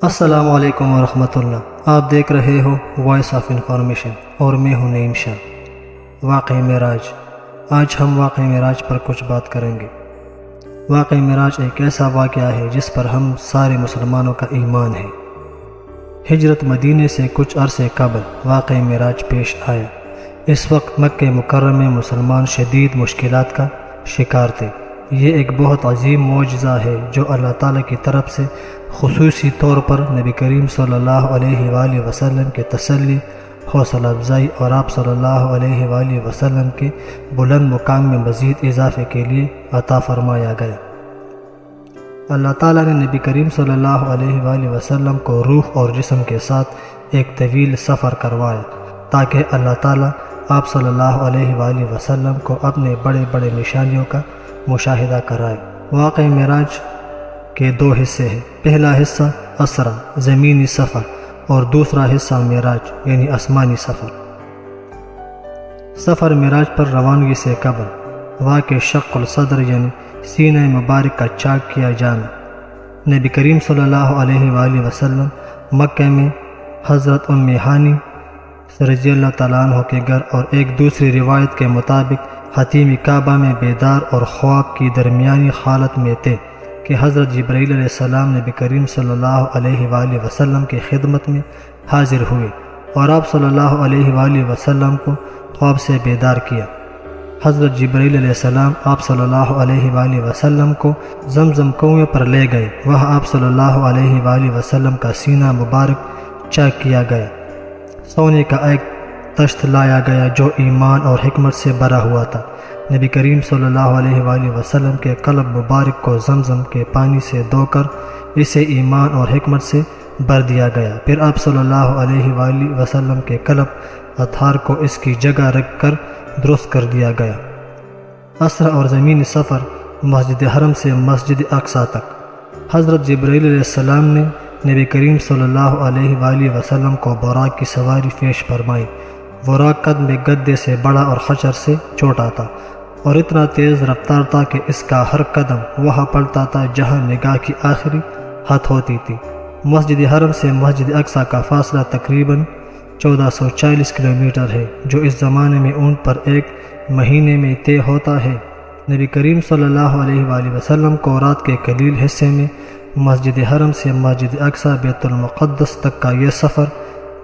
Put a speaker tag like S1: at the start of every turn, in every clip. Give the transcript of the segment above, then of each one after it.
S1: السلام علیکم ورحمۃ اللہ۔ آپ دیکھ رہے ہو وائس آف انفارمیشن اور میں ہوں نعیم شاہ۔ واقعہ معراج۔ آج ہم واقعہ معراج پر کچھ بات کریں گے۔ واقعہ معراج ایک ایسا واقعہ ہے جس پر ہم سارے مسلمانوں کا ایمان ہے۔ ہجرت مدینے سے کچھ عرصے قبل واقعہ معراج پیش آیا۔ اس وقت مکہ مکرمہ میں مسلمان شدید مشکلات کا شکار تھے۔ یہ ایک بہت عظیم معجزہ ہے جو اللہ تعالیٰ کی طرف سے خصوصی طور پر نبی کریم صلی اللہ علیہ وآلہ وسلم کے تسلی، حوصلہ افزائی اور آپ صلی اللہ علیہ وآلہ وسلم کے بلند مقام میں مزید اضافے کے لیے عطا فرمایا گیا۔ اللہ تعالیٰ نے نبی کریم صلی اللہ علیہ وآلہ وسلم کو روح اور جسم کے ساتھ ایک طویل سفر کروایا تاکہ اللہ تعالیٰ آپ صلی اللہ علیہ وآلہ وسلم کو اپنے بڑے بڑے نشانیوں کا مشاہدہ کرائے۔ واقعہ معراج کے دو حصے ہیں۔ پہلا حصہ اسرا زمینی سفر اور دوسرا حصہ معراج یعنی آسمانی سفر۔ سفر معراج پر روانگی سے قبل واقع شق الصدر یعنی سینہ مبارک کا چاک کیا جانا۔ نبی کریم صلی اللہ علیہ وآلہ وسلم مکہ میں حضرت ام ہانی رضی اللہ تعالیٰ عنہ کے گھر اور ایک دوسری روایت کے مطابق حتیم کعبہ میں بیدار اور خواب کی درمیانی حالت میں تھے کہ حضرت جبرائیل علیہ السلام نبی کریم صلی اللہ علیہ وآلہ وسلم کی خدمت میں حاضر ہوئے اور آپ صلی اللہ علیہ وآلہ وسلم کو خواب سے بیدار کیا۔ حضرت جبرائیل علیہ السلام آپ صلی اللہ علیہ وآلہ وسلم کو زمزم کنویں پر لے گئے۔ وہاں آپ صلی اللہ علیہ وآلہ وسلم کا سینہ مبارک چاک کیا گیا۔ سونے کا ایک تشت لایا گیا جو ایمان اور حکمت سے بھرا ہوا تھا۔ نبی کریم صلی اللہ علیہ وآلہ وسلم کے قلب مبارک کو زمزم کے پانی سے دھو کر اسے ایمان اور حکمت سے بھر دیا گیا۔ پھر آپ صلی اللہ علیہ وآلہ وسلم کے قلب اطہار کو اس کی جگہ رکھ کر درست کر دیا گیا۔ اسرا اور زمینی سفر مسجد حرم سے مسجد اقصی تک۔ حضرت جبرائیل علیہ السلام نے نبی کریم صلی اللہ علیہ وآلہ وسلم کو براق کی سواری پیش فرمائی۔ براق قد میں گدے سے بڑا اور خچر سے چھوٹا تھا اور اتنا تیز رفتار تھا کہ اس کا ہر قدم وہاں پڑتا تھا جہاں نگاہ کی آخری حد ہوتی تھی۔ مسجد حرم سے مسجد اقصی کا فاصلہ تقریباً 1440 کلومیٹر ہے جو اس زمانے میں اونٹ پر ایک مہینے میں طے ہوتا ہے۔ نبی کریم صلی اللہ علیہ وآلہ وسلم کو رات کے قلیل حصے میں مسجد حرم سے مسجد اقصی بیت المقدس تک کا یہ سفر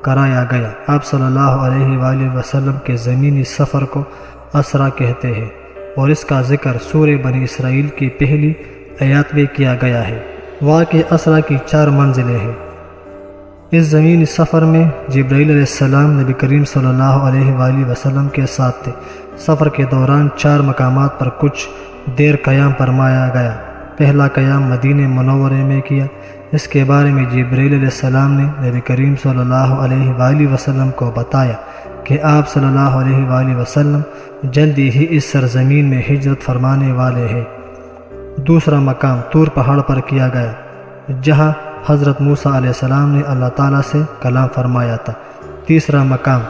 S1: کرایا گیا۔ آپ صلی اللہ علیہ وآلہ وسلم کے زمینی سفر کو اسرا کہتے ہیں اور اس کا ذکر سورہ بنی اسرائیل کی پہلی آیات میں کیا گیا ہے۔ واقع اسرا کی 4 منزلیں ہیں۔ اس زمینی سفر میں جبرائیل علیہ السلام نبی کریم صلی اللہ علیہ وآلہ وسلم کے ساتھ تھے۔ سفر کے دوران 4 مقامات پر کچھ دیر قیام فرمایا گیا۔ پہلا قیام مدینہ منورہ میں کیا۔ اس کے بارے میں جبرائیل علیہ السلام نے نبی کریم صلی اللہ علیہ وآلہ وسلم کو بتایا کہ آپ صلی اللہ علیہ وآلہ وسلم جلدی ہی اس سرزمین میں ہجرت فرمانے والے ہیں۔ دوسرا مقام طور پہاڑ پر کیا گیا جہاں حضرت موسیٰ علیہ السلام نے اللہ تعالیٰ سے کلام فرمایا تھا۔ تیسرا مقام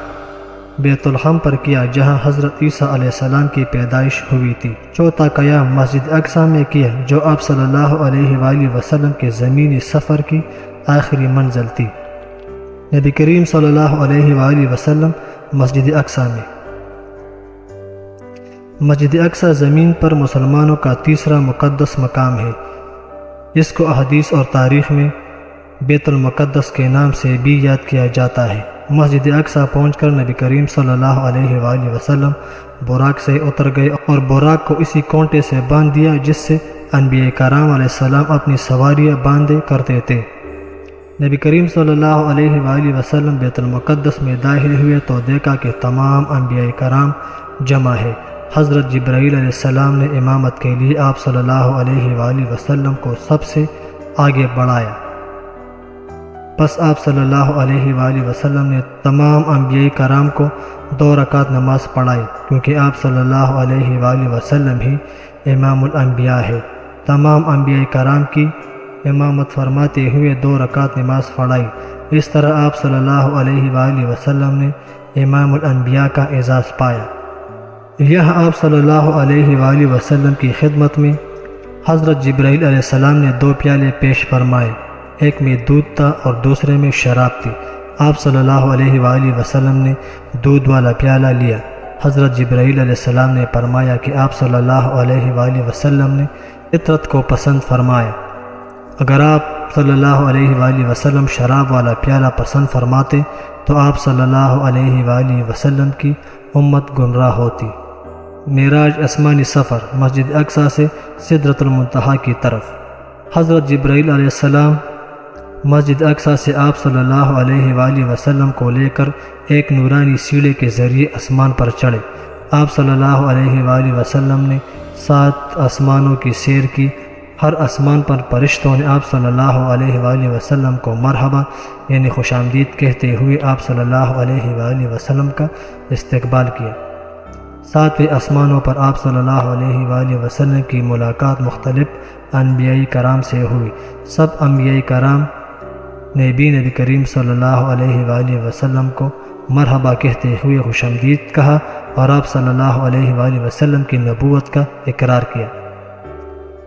S1: بیت الحم پر کیا جہاں حضرت عیسیٰ علیہ السلام کی پیدائش ہوئی تھی۔ چوتھا قیام مسجد اقصی میں کیا جو آپ صلی اللہ علیہ وآلہ وسلم کے زمینی سفر کی آخری منزل تھی۔ نبی کریم صلی اللہ علیہ وآلہ وسلم مسجد اقصی میں۔ مسجد اقصی زمین پر مسلمانوں کا تیسرا مقدس مقام ہے۔ اس کو احادیث اور تاریخ میں بیت المقدس کے نام سے بھی یاد کیا جاتا ہے۔ مسجد اقصی پہنچ کر نبی کریم صلی اللہ علیہ وآلہ وسلم براق سے اتر گئے اور براق کو اسی کونٹے سے باندھ دیا جس سے انبیاء کرام علیہ السلام اپنی سواریاں باندھے کرتے تھے۔ نبی کریم صلی اللہ علیہ وآلہ وسلم بیت المقدس میں داخل ہوئے تو دیکھا کہ تمام انبیاء کرام جمع ہے۔ حضرت جبرائیل علیہ السلام نے امامت کے لیے آپ صلی اللہ علیہ وآلہ وسلم کو سب سے آگے بڑھایا۔ پس آپ صلی اللہ علیہ وآلہ وسلم نے تمام انبیاء کرام کو 2 رکعت نماز پڑھائی کیونکہ آپ صلی اللہ علیہ وآلہ وسلم ہی امام الانبیاء ہے۔ تمام انبیاء کرام کی امامت فرماتے ہوئے 2 رکعت نماز پڑھائی۔ اس طرح آپ صلی اللہ علیہ وآلہ وسلم نے امام الانبیاء کا اعزاز پایا۔ یہ آپ صلی اللہ علیہ وآلہ وسلم کی خدمت میں حضرت جبرائیل علیہ السلام نے 2 پیالے پیش فرمائے، ایک میں دودھ تھا اور دوسرے میں شراب تھی۔ آپ صلی اللہ علیہ وآلہ وسلم نے دودھ والا پیالہ لیا۔ حضرت جبرائیل علیہ السلام نے فرمایا کہ آپ صلی اللہ علیہ وآلہ وسلم نے فطرت کو پسند فرمایا۔ اگر آپ صلی اللہ علیہ وآلہ وسلم شراب والا پیالہ پسند فرماتے تو آپ صلی اللہ علیہ وآلہ وسلم کی امت گمراہ ہوتی۔ معراج آسمانی سفر مسجد اقصی سے سدرۃ المنتہی کی طرف۔ حضرت جبرائیل علیہ السلام مسجد اقصی سے آپ صلی اللہ علیہ وآلہ وسلم کو لے کر ایک نورانی سیڑھی کے ذریعے آسمان پر چڑھے۔ آپ صلی اللہ علیہ وآلہ وسلم نے 7 آسمانوں کی سیر کی۔ ہر آسمان پر فرشتوں نے آپ صلی اللہ علیہ وآلہ وسلم کو مرحبا یعنی خوش آمدید کہتے ہوئے آپ صلی اللہ علیہ وآلہ وسلم کا استقبال کیا۔ 7ویں آسمانوں پر آپ صلی اللہ علیہ وآلہ وسلم کی ملاقات مختلف انبیاء کرام سے ہوئی۔ سب انبیاء کرام نے بھی نبی کریم صلی اللہ علیہ وآلہ وسلم کو مرحبا کہتے ہوئے خوش آمدید کہا اور آپ صلی اللہ علیہ وآلہ وسلم کی نبوت کا اقرار کیا۔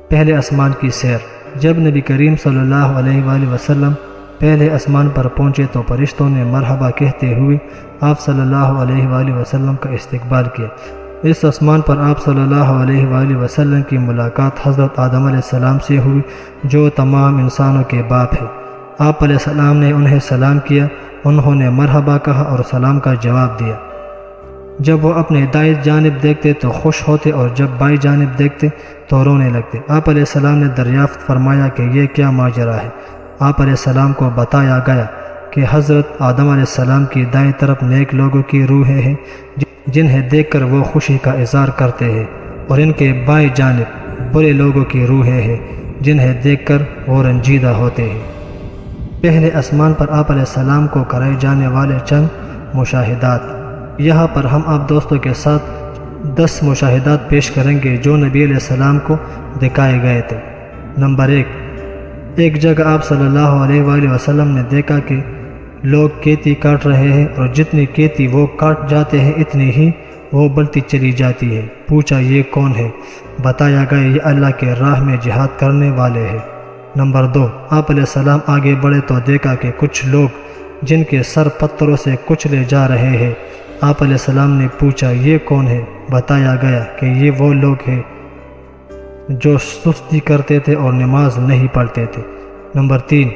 S1: پہلے آسمان کی سیر۔ جب نبی کریم صلی اللہ علیہ وآلہ وسلم پہلے آسمان پر پہنچے تو فرشتوں نے مرحبا کہتے ہوئے آپ صلی اللہ علیہ وآلہ وسلم کا استقبال کیا۔ اس آسمان پر آپ صلی اللہ علیہ وآلہ وسلم کی ملاقات حضرت آدم علیہ السلام سے ہوئی جو تمام انسانوں کے باپ ہے۔ آپ علیہ السلام نے انہیں سلام کیا، انہوں نے مرحبا کہا اور سلام کا جواب دیا۔ جب وہ اپنے دائیں جانب دیکھتے تو خوش ہوتے اور جب بائیں جانب دیکھتے تو رونے لگتے۔ آپ علیہ السلام نے دریافت فرمایا کہ یہ کیا ماجرا ہے۔ آپ علیہ السلام کو بتایا گیا کہ حضرت آدم علیہ السلام کی دائیں طرف نیک لوگوں کی روحیں ہیں جنہیں دیکھ کر وہ خوشی کا اظہار کرتے ہیں، اور ان کے بائیں جانب برے لوگوں کی روحیں ہیں جنہیں دیکھ کر وہ رنجیدہ ہوتے ہیں۔ پہلے آسمان پر آپ علیہ السلام کو کرائے جانے والے چند مشاہدات۔ یہاں پر ہم آپ دوستوں کے ساتھ 10 مشاہدات پیش کریں گے جو نبی علیہ السلام کو دکھائے گئے تھے۔ نمبر 1، ایک جگہ آپ صلی اللہ علیہ وآلہ وسلم نے دیکھا کہ لوگ کھیتی کاٹ رہے ہیں اور جتنی کھیتی وہ کاٹ جاتے ہیں اتنی ہی وہ بڑھتی چلی جاتی ہے۔ پوچھا یہ کون ہے؟ بتایا گیا یہ اللہ کے راہ میں جہاد کرنے والے ہیں۔ نمبر 2، آپ علیہ السلام آگے بڑھے تو دیکھا کہ کچھ لوگ جن کے سر پتھروں سے کچلے جا رہے ہیں۔ آپ علیہ السلام نے پوچھا یہ کون ہے؟ بتایا گیا کہ یہ وہ لوگ ہیں جو سستی کرتے تھے اور نماز نہیں پڑھتے تھے۔ نمبر 3،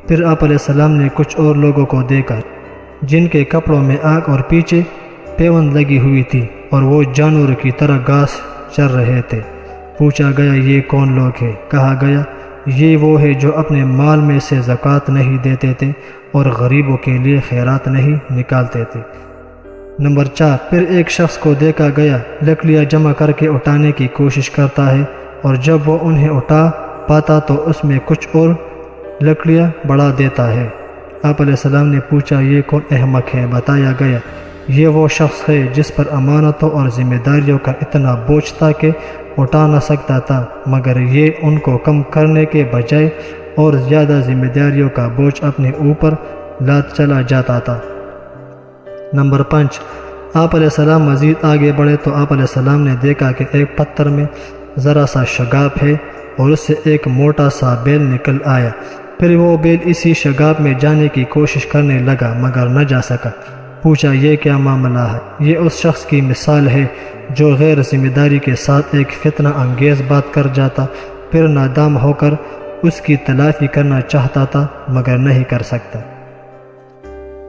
S1: پھر آپ علیہ السلام نے کچھ اور لوگوں کو دیکھا جن کے کپڑوں میں آگ اور پیچھے پیوند لگی ہوئی تھی اور وہ جانوروں کی طرح گھاس چر رہے تھے۔ پوچھا گیا یہ کون لوگ ہیں؟ کہا گیا یہ وہ ہے جو اپنے مال میں سے زکوٰۃ نہیں دیتے تھے اور غریبوں کے لیے خیرات نہیں نکالتے تھے۔ نمبر 4، پھر ایک شخص کو دیکھا گیا لکڑیاں جمع کر کے اٹھانے کی کوشش کرتا ہے اور جب وہ انہیں اٹھا پاتا تو اس میں کچھ اور لکڑیاں بڑھا دیتا ہے۔ آپ علیہ السلام نے پوچھا یہ کون احمق ہے؟ بتایا گیا یہ وہ شخص ہے جس پر امانتوں اور ذمہ داریوں کا اتنا بوجھ تھا کہ اٹھا نہ سکتا تھا، مگر یہ ان کو کم کرنے کے بجائے اور زیادہ ذمہ داریوں کا بوجھ اپنے اوپر لاد چلا جاتا تھا۔ نمبر 5، آپ علیہ السلام مزید آگے بڑھے تو آپ علیہ السلام نے دیکھا کہ ایک پتھر میں ذرا سا شگاف ہے اور اس سے ایک موٹا سا بیل نکل آیا۔ پھر وہ بیل اسی شگاف میں جانے کی کوشش کرنے لگا مگر نہ جا سکا۔ پوچھا یہ کیا معاملہ ہے؟ یہ اس شخص کی مثال ہے جو غیر ذمہ داری کے ساتھ ایک فتنہ انگیز بات کر جاتا، پھر نادام ہو کر اس کی تلافی کرنا چاہتا تھا مگر نہیں کر سکتا۔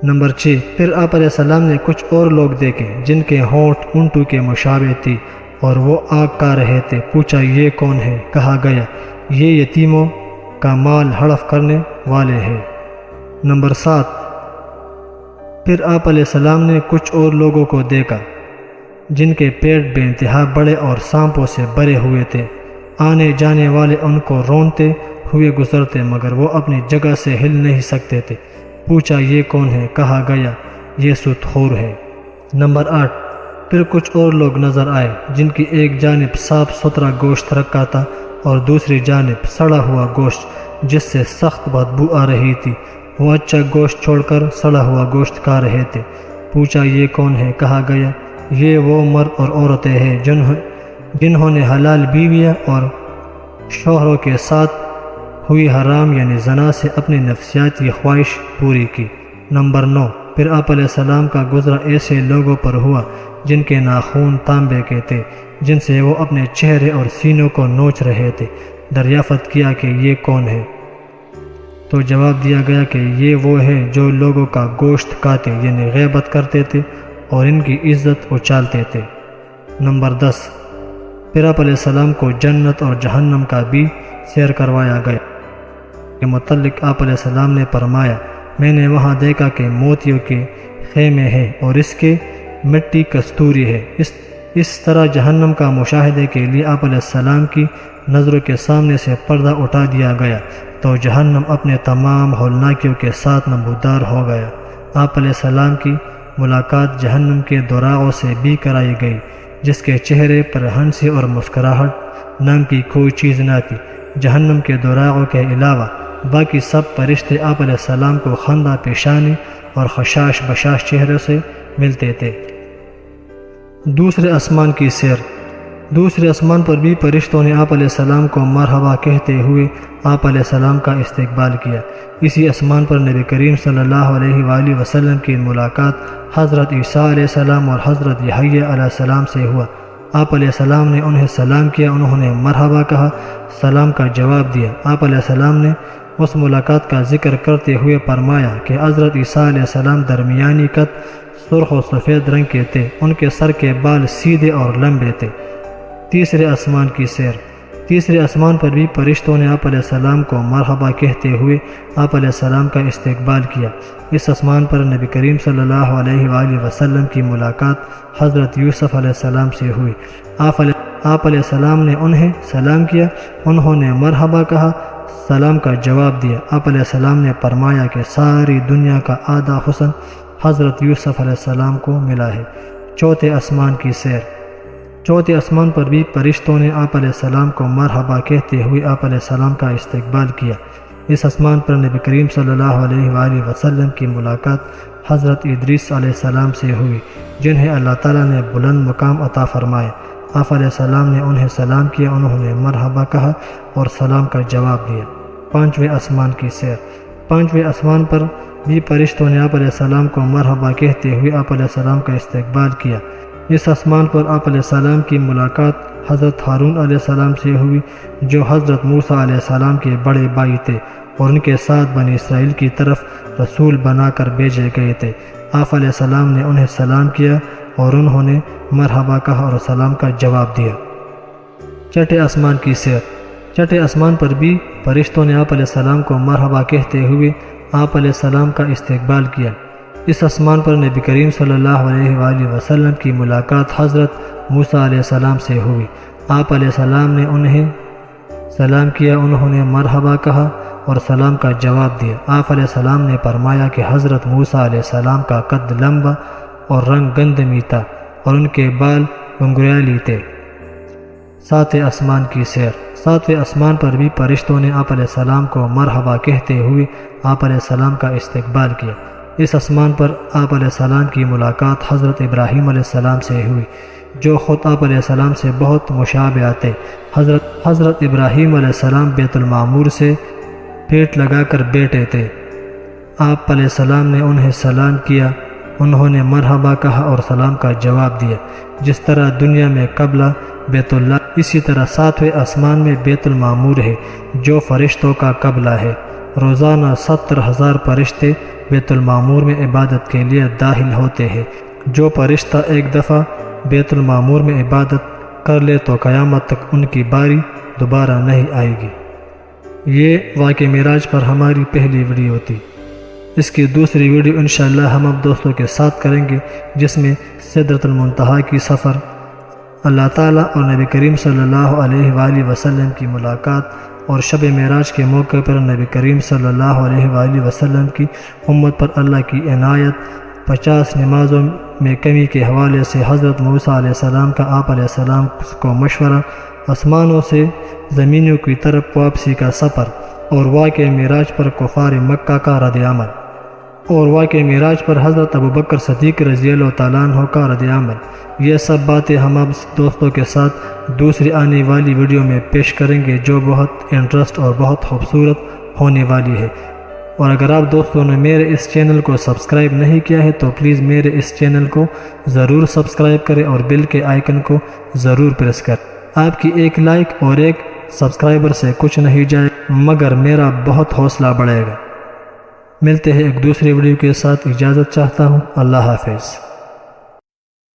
S1: نمبر 6، پھر آپ علیہ السلام نے کچھ اور لوگ دیکھے جن کے ہونٹ اونٹوں کے مشابہ تھی اور وہ آگ کھا رہے تھے۔ پوچھا یہ کون ہے؟ کہا گیا یہ یتیموں کا مال ہڑپ کرنے والے ہیں۔ نمبر 7، پھر آپ علیہ السلام نے کچھ اور لوگوں کو دیکھا جن کے پیٹ بے انتہا بڑے اور سانپوں سے بھرے ہوئے تھے۔ آنے جانے والے ان کو رونتے ہوئے گزرتے مگر وہ اپنی جگہ سے ہل نہیں سکتے تھے۔ پوچھا یہ کون ہے؟ کہا گیا یہ سود خور ہے۔ نمبر 8، پھر کچھ اور لوگ نظر آئے جن کی ایک جانب صاف ستھرا گوشت رکھا تھا اور دوسری جانب سڑا ہوا گوشت جس سے سخت بدبو آ رہی تھی۔ وہ اچھا گوشت چھوڑ کر سڑا ہوا گوشت کھا رہے تھے۔ پوچھا یہ کون ہے؟ کہا گیا یہ وہ مرد اور عورتیں ہیں جنہوں نے حلال بیویاں اور شوہروں کے ساتھ ہوئی حرام یعنی زنا سے اپنی نفسیاتی خواہش پوری کی۔ نمبر 9، پھر آپ علیہ السلام کا گزرا ایسے لوگوں پر ہوا جن کے ناخون تانبے کے تھے، جن سے وہ اپنے چہرے اور سینوں کو نوچ رہے تھے۔ دریافت کیا کہ یہ کون ہے؟ تو جواب دیا گیا کہ یہ وہ ہے جو لوگوں کا گوشت کھاتے یعنی غیبت کرتے تھے اور ان کی عزت اچالتے تھے۔ نمبر 10، پھر آپ علیہ السلام کو جنت اور جہنم کا بھی سیر کروایا گیا۔ کے متعلق آپ علیہ السلام نے فرمایا میں نے وہاں دیکھا کہ موتیوں کے خیمے ہیں اور اس کے مٹی کستوری ہے۔ اس طرح جہنم کا مشاہدے کے لیے آپ علیہ السلام کی نظروں کے سامنے سے پردہ اٹھا دیا گیا تو جہنم اپنے تمام ہولناکیوں کے ساتھ نمودار ہو گیا۔ آپ علیہ السلام کی ملاقات جہنم کے دراغوں سے بھی کرائی گئی جس کے چہرے پر ہنسی اور مسکراہٹ نام کی کوئی چیز نہ تھی۔ جہنم کے دراغوں کے علاوہ باقی سب فرشتے آپ علیہ السلام کو خندہ پیشانی اور خشاش بشاش چہرے سے ملتے تھے۔ دوسرے آسمان کی سیر۔ دوسرے آسمان پر بھی فرشتوں نے آپ علیہ السلام کو مرحبا کہتے ہوئے آپ علیہ السلام کا استقبال کیا۔ اسی آسمان پر نبی کریم صلی اللہ علیہ وآلہ وسلم کی ملاقات حضرت عیسیٰ علیہ السلام اور حضرت یحییٰ علیہ السلام سے ہوا۔ آپ علیہ السلام نے انہیں سلام کیا، انہوں نے مرحبا کہا، سلام کا جواب دیا۔ آپ علیہ السلام نے اس ملاقات کا ذکر کرتے ہوئے فرمایا کہ حضرت عیسیٰ علیہ السلام درمیانی قد، سرخ و سفید رنگ کے تھے، ان کے سر کے بال سیدھے اور لمبے تھے۔ تیسرے آسمان کی سیر۔ تیسرے آسمان پر بھی فرشتوں نے آپ علیہ السلام کو مرحبا کہتے ہوئے آپ علیہ السلام کا استقبال کیا۔ اس آسمان پر نبی کریم صلی اللہ علیہ وآلہ وسلم کی ملاقات حضرت یوسف علیہ السلام سے ہوئی۔ آپ علیہ السلام نے انہیں سلام کیا، انہوں نے مرحبا کہا، سلام کا جواب دیا۔ آپ علیہ السلام نے فرمایا کہ ساری دنیا کا آدھا حسن حضرت یوسف علیہ السلام کو ملا ہے۔ چوتھے آسمان کی سیر۔ چوتھے آسمان پر بھی فرشتوں نے آپ علیہ السلام کو مرحبا کہتے ہوئے آپ علیہ السلام کا استقبال کیا۔ اس آسمان پر نبی کریم صلی اللہ علیہ وآلہ وسلم کی ملاقات حضرت ادریس علیہ السلام سے ہوئی جنہیں اللہ تعالیٰ نے بلند مقام عطا فرمایا۔ آپ علیہ السلام نے انہیں سلام کیا، انہوں نے مرحبا کہا اور سلام کا جواب دیا۔ پانچویں آسمان کی سیر۔ پانچویں آسمان پر بھی فرشتوں نے آپ علیہ السلام کو مرحبا کہتے ہوئے آپ علیہ السلام کا استقبال کیا۔ اس آسمان پر آپ علیہ السلام کی ملاقات حضرت ہارون علیہ السلام سے ہوئی جو حضرت موسیٰ علیہ السلام کے بڑے بھائی تھے اور ان کے ساتھ بنی اسرائیل کی طرف رسول بنا کر بھیجے گئے تھے۔ آپ علیہ السلام نے انہیں سلام کیا اور انہوں نے مرحبا کہا اور سلام کا جواب دیا۔ چھٹے آسمان کی سیر۔ چھٹے آسمان پر بھی فرشتوں نے آپ علیہ السلام کو مرحبا کہتے ہوئے آپ علیہ السلام کا استقبال کیا۔ اس آسمان پر نبی کریم صلی اللہ علیہ وآلہ وسلم کی ملاقات حضرت موسیٰ علیہ السلام سے ہوئی۔ آپ علیہ السلام نے انہیں سلام کیا، انہوں نے مرحبا کہا اور سلام کا جواب دیا۔ آپ علیہ السلام نے فرمایا کہ حضرت موسیٰ علیہ السلام کا قد لمبا اور رنگ گندمی تھا اور ان کے بال گنگریالی تھے۔ ساتویں آسمان کی سیر۔ ساتویں آسمان پر بھی فرشتوں نے آپ علیہ السلام کو مرحبا کہتے ہوئے آپ علیہ السلام کا استقبال کیا۔ اس آسمان پر آپ علیہ السلام کی ملاقات حضرت ابراہیم علیہ السلام سے ہوئی جو خود آپ علیہ السلام سے بہت مشابہ تھے۔ حضرت ابراہیم علیہ السلام بیت المعمور سے پیٹ لگا کر بیٹھے تھے۔ آپ علیہ السلام نے انہیں سلام کیا، انہوں نے مرحبا کہا اور سلام کا جواب دیا۔ جس طرح دنیا میں قبلہ بیت اللہ، اسی طرح ساتویں آسمان میں بیت المعمور ہے جو فرشتوں کا قبلہ ہے۔ روزانہ 70,000 فرشتے بیت المعمور میں عبادت کے لیے داخل ہوتے ہیں۔ جو فرشتہ ایک دفعہ بیت المعمور میں عبادت کر لے تو قیامت تک ان کی باری دوبارہ نہیں آئے گی۔ یہ واقعہ معراج پر ہماری پہلی ویڈیو تھی۔ اس کی دوسری ویڈیو انشاءاللہ ہم اب دوستوں کے ساتھ کریں گے جس میں سدرۃ المنتہا کی سفر، اللہ تعالیٰ اور نبی کریم صلی اللہ علیہ وآلہ وسلم کی ملاقات اور شب معراج کے موقع پر نبی کریم صلی اللہ علیہ وآلہ وسلم کی امت پر اللہ کی عنایت، 50 نمازوں میں کمی کے حوالے سے حضرت موسیٰ علیہ السلام کا آپ علیہ السلام کو مشورہ، آسمانوں سے زمینوں کی طرف واپسی کا سفر اور واقعہ معراج پر کفار مکہ کا رد عمل۔ اور واقع معراج پر حضرت ابوبکر صدیق رضی اللہ تعالیٰ عنہ کا رد عمل۔ یہ سب باتیں ہم اب دوستوں کے ساتھ دوسری آنے والی ویڈیو میں پیش کریں گے جو بہت انٹرسٹ اور بہت خوبصورت ہونے والی ہے۔ اور اگر آپ دوستوں نے میرے اس چینل کو سبسکرائب نہیں کیا ہے تو پلیز میرے اس چینل کو ضرور سبسکرائب کریں اور بیل کے آئیکن کو ضرور پریس کریں۔ آپ کی ایک لائک اور ایک سبسکرائبر سے کچھ نہیں جائے مگر میرا بہت حوصلہ بڑھے گا۔ ملتے ہیں ایک دوسری ویڈیو کے ساتھ، اجازت چاہتا ہوں، اللہ حافظ۔